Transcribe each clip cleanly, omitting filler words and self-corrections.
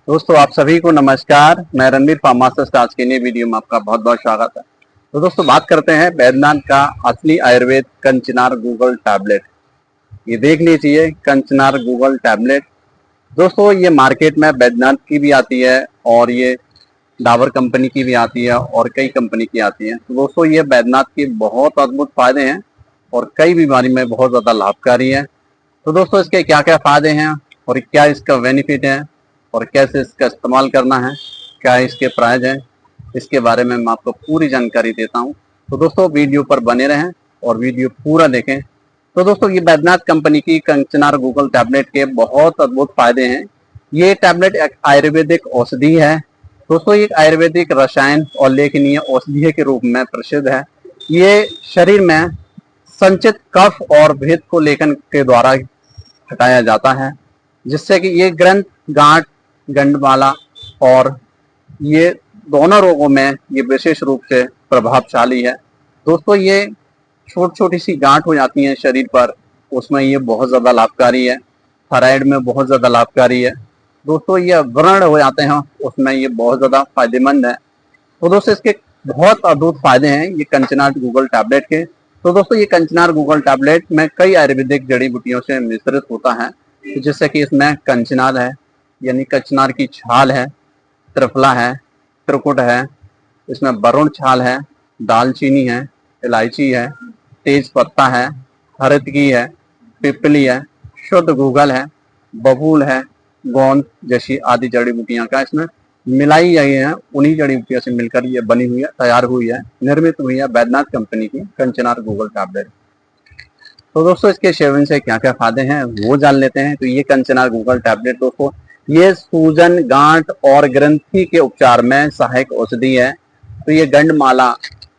दोस्तों आप सभी को नमस्कार। मैं रणवीर फार्मासिस्ट। आज के नई वीडियो में आपका बहुत बहुत स्वागत है। तो दोस्तों बात करते हैं बैद्यनाथ का असली आयुर्वेद कंचनार गूगल टैबलेट। ये देख लीजिए कंचनार गूगल टैबलेट। दोस्तों ये मार्केट में बैद्यनाथ की भी आती है और ये डाबर कंपनी की भी आती है और कई कंपनी की आती है। तो दोस्तों ये बैद्यनाथ के बहुत अद्भुत फायदे हैं और कई बीमारी में बहुत ज्यादा लाभकारी है। तो दोस्तों इसके क्या क्या फायदे हैं और क्या इसका बेनिफिट है और कैसे इसका इस्तेमाल करना है, क्या इसके प्राइस हैं, इसके बारे में मैं आपको पूरी जानकारी देता हूं। तो दोस्तों वीडियो पर बने रहें और वीडियो पूरा देखें। तो दोस्तों ये बैद्यनाथ कंपनी की कंचनार गूगल टैबलेट के बहुत अद्भुत फायदे हैं। ये टैबलेट एक आयुर्वेदिक औषधि है। दोस्तों ये एक आयुर्वेदिक रसायन और लेखनीय औषधि के रूप में प्रसिद्ध है। ये शरीर में संचित कफ और भेद को लेखन के द्वारा हटाया जाता है, जिससे कि ये ग्रंथ, गांठ, गंडमाला और ये दोनों रोगों में ये विशेष रूप से प्रभावशाली है। दोस्तों ये छोटी छोटी सी गांठ हो जाती है शरीर पर, उसमें ये बहुत ज्यादा लाभकारी है। थायराइड में बहुत ज्यादा लाभकारी है। दोस्तों ये व्रण हो जाते हैं, उसमें ये बहुत ज्यादा फायदेमंद है। तो दोस्तों इसके बहुत अद्भुत फायदे हैं ये कंचनार गूगल टैबलेट के। तो दोस्तों ये कंचनार गूगल टैबलेट में कई आयुर्वेदिक जड़ी बूटियों से मिश्रित होता है, जैसे कि इसमें कंचनार है यानी कचनार की छाल है, त्रिफला है, त्रिकुट है, इसमें वरुण छाल है, दालचीनी है, इलायची है, तेज पत्ता है, हरतकी है, पिपली है, शुद्ध गूगल है, बबूल है, गोंद जैसी आदि जड़ी बूटियां का इसमें मिलाई गई है। उन्हीं जड़ी बूटियों से मिलकर ये बनी हुई है, तैयार हुई है, निर्मित हुई है बैद्यनाथ कंपनी की कंचनार गूगल टैबलेट। तो दोस्तों इसके सेवन से क्या क्या फायदे हैं वो जान लेते हैं। तो ये कंचनार गूगल टैबलेट दोस्तों ये सूजन, गांठ और ग्रंथि के उपचार में सहायक औषधि है। तो ये गंडमाला,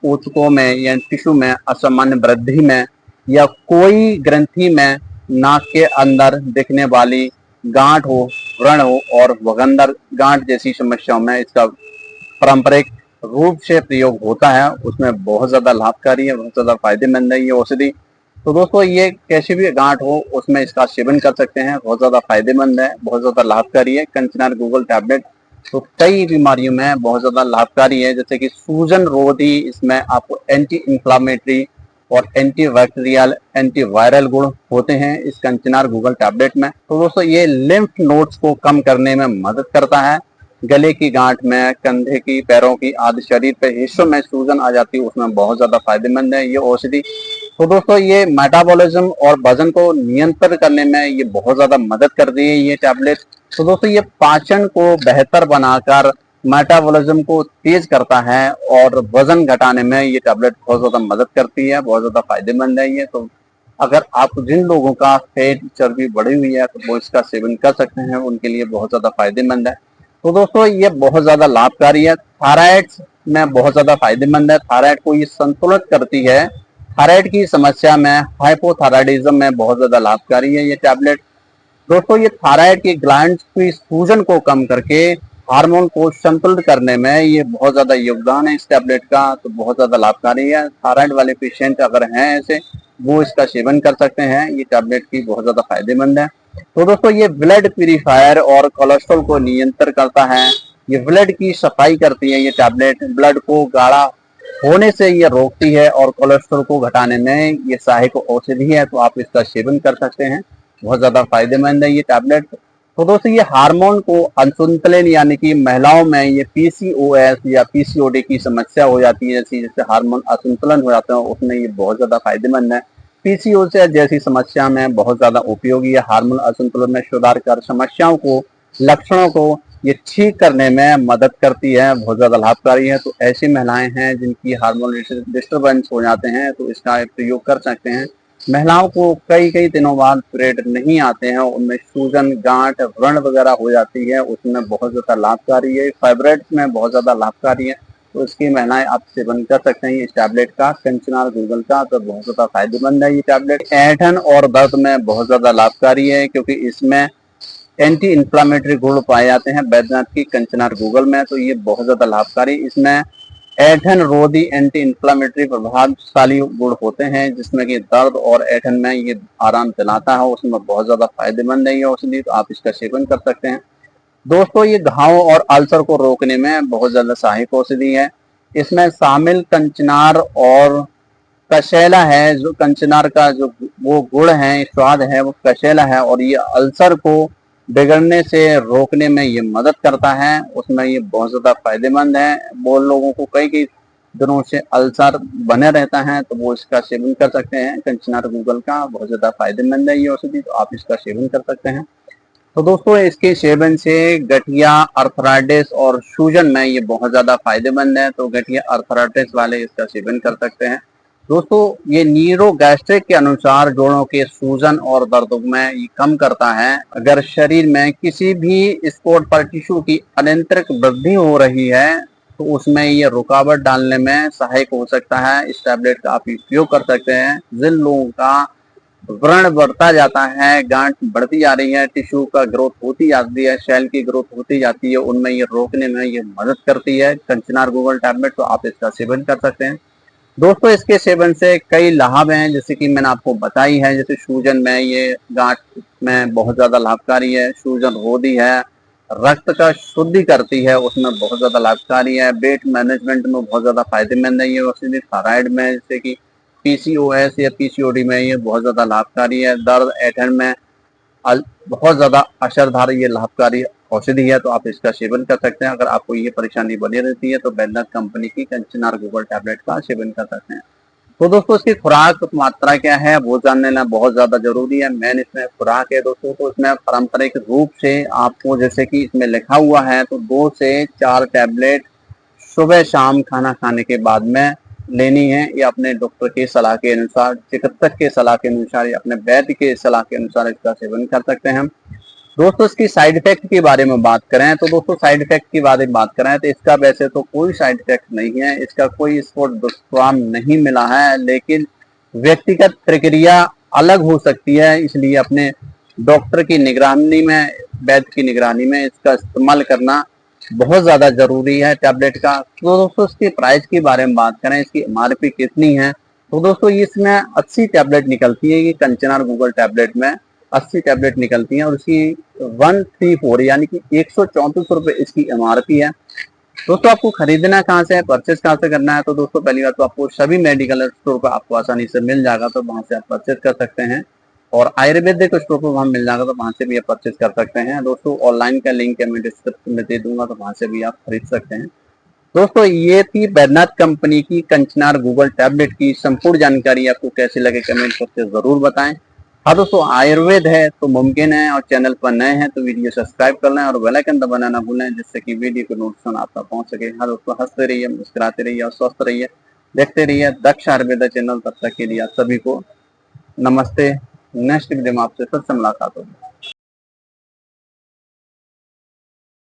ऊतकों में या टिश्यू में असामान्य वृद्धि में या कोई ग्रंथि में नाक के अंदर दिखने वाली गांठ हो, व्रण हो और वगंदर गांठ जैसी समस्याओं में इसका पारंपरिक रूप से प्रयोग होता है, उसमें बहुत ज्यादा लाभकारी है, बहुत ज्यादा फायदेमंद है ये औषधि। तो दोस्तों ये कैसी भी गांठ हो उसमें इसका सेवन कर सकते हैं, बहुत ज्यादा फायदेमंद है, बहुत ज्यादा लाभकारी है कंचनार गूगल टैबलेट। तो कई बीमारियों में बहुत ज्यादा लाभकारी है, जैसे कि सूजन रोधी, इसमें आपको एंटी इंफ्लामेटरी और एंटी बैक्टीरियल, एंटी वायरल गुण होते हैं इस कंचनार गूगल टैबलेट में। तो दोस्तों ये लिम्फ नोड्स को कम करने में मदद करता है। गले की गांठ में, कंधे की, पैरों की आदि शरीर पे हिस्सों में सूजन आ जाती है, उसमें बहुत ज्यादा फायदेमंद है ये औषधि। तो दोस्तों ये मेटाबॉलिज्म और वजन को नियंत्रण करने में ये बहुत ज्यादा मदद करती है ये टैबलेट। तो दोस्तों ये पाचन को बेहतर बनाकर मेटाबॉलिज्म को तेज करता है और वजन घटाने में ये टैबलेट बहुत ज्यादा मदद करती है, बहुत ज्यादा फायदेमंद है ये। तो अगर आप जिन लोगों का पेट चर्बी बढ़ी हुई है तो वो इसका सेवन कर सकते हैं, उनके लिए बहुत ज्यादा फायदेमंद है। तो दोस्तों ये बहुत ज्यादा लाभकारी है। थायराइड में बहुत ज्यादा फायदेमंद है, थायराइड को ये संतुलित करती है। थायराइड की समस्या में, हाइपोथायराइडिज्म में बहुत ज्यादा लाभकारी है ये टैबलेट। दोस्तों ये थायराइड की ग्लैंड्स की सूजन को कम करके हार्मोन को संतुलित करने में ये बहुत ज्यादा योगदान है इस टैबलेट का, तो बहुत ज्यादा लाभकारी है। थायराइड वाले पेशेंट अगर हैं ऐसे, वो इसका सेवन कर सकते हैं, ये टैबलेट की बहुत ज्यादा फायदेमंद है। तो दोस्तों ये ब्लड प्यूरिफायर और कोलेस्ट्रॉल को नियंत्रण करता है, ये ब्लड की सफाई करती है ये टैबलेट, ब्लड को गाढ़ा होने से ये रोकती है और कोलेस्ट्रॉल को घटाने में ये सहायक औषधि है। तो आप इसका सेवन कर सकते हैं, बहुत ज्यादा फायदेमंद है ये टैबलेट। तो दोस्तों ये हार्मोन को असंतुलन यानी कि महिलाओं में ये पीसीओएस या पीसीओडी की समस्या हो जाती है, जैसे हार्मोन असंतुलन हो जाते हैं, उसमें ये बहुत ज्यादा फायदेमंद है। पीसीओएस जैसी समस्या में बहुत ज्यादा उपयोगी है। हार्मोन असंतुलन में सुधार कर समस्याओं को, लक्षणों को ये ठीक करने में मदद करती है, बहुत ज्यादा लाभकारी है। तो ऐसी महिलाएं हैं जिनकी हार्मोन डिस्टर्बेंस हो जाते हैं तो इसका प्रयोग कर सकते हैं। महिलाओं को कई कई दिनों बाद पीरियड नहीं आते हैं, उनमें सूजन, गांठ, व्रण वगैरह हो जाती है, उसमें बहुत ज्यादा लाभकारी है। फाइब्रॉइड्स में बहुत ज्यादा लाभकारी है, तो इसकी महिलाएं आप सेवन कर सकते हैं इस टैबलेट का, कंचनार गूगल का। तो बहुत ज्यादा फायदेमंद है ये टैबलेट। ऐंठन और दर्द में बहुत ज्यादा लाभकारी है, क्योंकि इसमें एंटी इंफ्लामेटरी गुण पाए जाते हैं बैद्यनाथ की कंचनार गूगल में, तो ये बहुत ज्यादा लाभकारी। इसमें ऐंठन रोधी एंटी इंफ्लामेटरी प्रभावशाली गुण होते हैं, जिसमें कि दर्द और ऐंठन में ये आराम दिलाता है, उसमें बहुत ज्यादा फायदेमंद है ये औषधि। तो आप इसका सेवन कर सकते हैं। दोस्तों ये घाव और अल्सर को रोकने में बहुत ज्यादा सहायक औषधि है। इसमें शामिल कंचनार और कशेला है। जो कंचनार का जो वो गुण है, स्वाद है, वो कशेला है और ये अल्सर को बिगड़ने से रोकने में ये मदद करता है। उसमें ये बहुत ज्यादा फायदेमंद है। वो लोगों को कई कई दिनों से अल्सर बने रहता है तो वो इसका सेवन कर सकते हैं। कंचनार गूगल का बहुत ज्यादा फायदेमंद है ये औषधि, तो आप इसका सेवन कर सकते हैं। तो दोस्तों इसके सेवन से गठिया, अर्थराइटिस और सूजन में ये बहुत ज्यादा फायदेमंद है। तो गठिया, अर्थराइटिस वाले इसका सेवन कर सकते हैं। दोस्तों ये न्यूरो गैस्ट्रिक के अनुसार जोड़ों के सूजन और दर्द में ये कम करता है। अगर शरीर में किसी भी स्पॉट पर टिश्यू की अनियंत्रित वृद्धि हो रही है तो उसमें ये रुकावट डालने में सहायक हो सकता है। इस टैबलेट का आप उपयोग कर सकते हैं। जिन लोगों का व्रण बढ़ता जाता है, गांठ बढ़ती जा रही है, टिश्यू का ग्रोथ होती जाती है, सेल की ग्रोथ होती जाती है, उनमें ये रोकने में ये मदद करती है कंचनार गूगल टैबलेट, तो आप इसका सेवन कर सकते हैं। दोस्तों इसके सेवन से कई लाभ हैं, जैसे कि मैंने आपको बताई है। जैसे सूजन में ये गांठ में बहुत ज्यादा लाभकारी है, सूजन रोधी है, रक्त का शुद्धि करती है, उसमें बहुत ज्यादा लाभकारी है। वेट मैनेजमेंट में बहुत ज्यादा फायदेमंद है ये औषधि। थायराइड में जैसे कि पीसीओएस या पीसीओडी में ये बहुत ज्यादा लाभकारी है। दर्द, ऐंठन में बहुत ज्यादा असरदार ये लाभकारी औषधि है, तो आप इसका सेवन कर सकते हैं। अगर आपको ये परेशानी बनी रहती है तो बैद्यनाथ कंपनी की कंचनार गूगल टैबलेट का सेवन कर सकते हैं। तो दोस्तों इसकी खुराक मात्रा क्या है वो जानने ना बहुत ज्यादा जरूरी है। मेन इसमें खुराक है दोस्तों, तो इसमें पारंपरिक रूप से आपको जैसे कि इसमें लिखा हुआ है तो 2 से 4 टैबलेट सुबह शाम खाना खाने के बाद में लेनी है, या अपने डॉक्टर की सलाह के अनुसार, चिकित्सक के सलाह के अनुसार या अपने वैद्य के सलाह के अनुसार इसका सेवन कर सकते हैं। दोस्तों इसकी साइड इफेक्ट के बारे में बात करें तो दोस्तों साइड इफेक्ट की बात करें तो इसका वैसे तो कोई साइड इफेक्ट नहीं है। इसका कोई इसको दुष्परिणाम नहीं मिला है, लेकिन व्यक्तिगत प्रक्रिया अलग हो सकती है, इसलिए अपने डॉक्टर की निगरानी में, वैद्य की निगरानी में इसका इस्तेमाल करना बहुत ज्यादा जरूरी है टैबलेट का। तो दोस्तों इसके प्राइस के बारे में बात करें, इसकी एमआरपी कितनी है, तो दोस्तों इसमें 80 टैबलेट निकलती है। ये कंचनार गूगल टैबलेट में 80 टैबलेट निकलती हैं और इसकी 134 यानी कि 134 रुपए इसकी एमआरपी है। दोस्तों आपको खरीदना कहाँ से है, परचेस कहाँ से करना है, तो दोस्तों पहली बात तो आपको सभी मेडिकल स्टोर पर आपको आसानी से मिल जाएगा, तो वहां से आप परचेस कर सकते हैं। और आयुर्वेदिक स्टोर पर वहां मिल जाएगा, तो वहां से भी आप परचेस कर सकते हैं। दोस्तों ऑनलाइन का लिंक मैं डिस्क्रिप्शन में दे दूंगा, तो वहां से भी आप खरीद सकते हैं। दोस्तों ये थी बैद्यनाथ कंपनी की कंचनार गूगल टैबलेट की संपूर्ण जानकारी। आपको कैसे लगे कमेंट करके जरूर बताएं। हाँ दोस्तों आयुर्वेद है तो मुमकिन है, और चैनल पर नए हैं तो वीडियो सब्सक्राइब कर लें और बेल आइकन दबाना ना भूलें, जिससे कि वीडियो को नोटिफिकेशन आप तक पहुंच सके। हाँ दोस्तों हंसते रहिए, मुस्कुराते रहिए और स्वस्थ रहिए, देखते रहिए दक्ष आयुर्वेद चैनल। तब तक के लिए आप सभी को नमस्ते। नेक्स्ट वीडियो में आपसे फिर से मुलाकात होगी।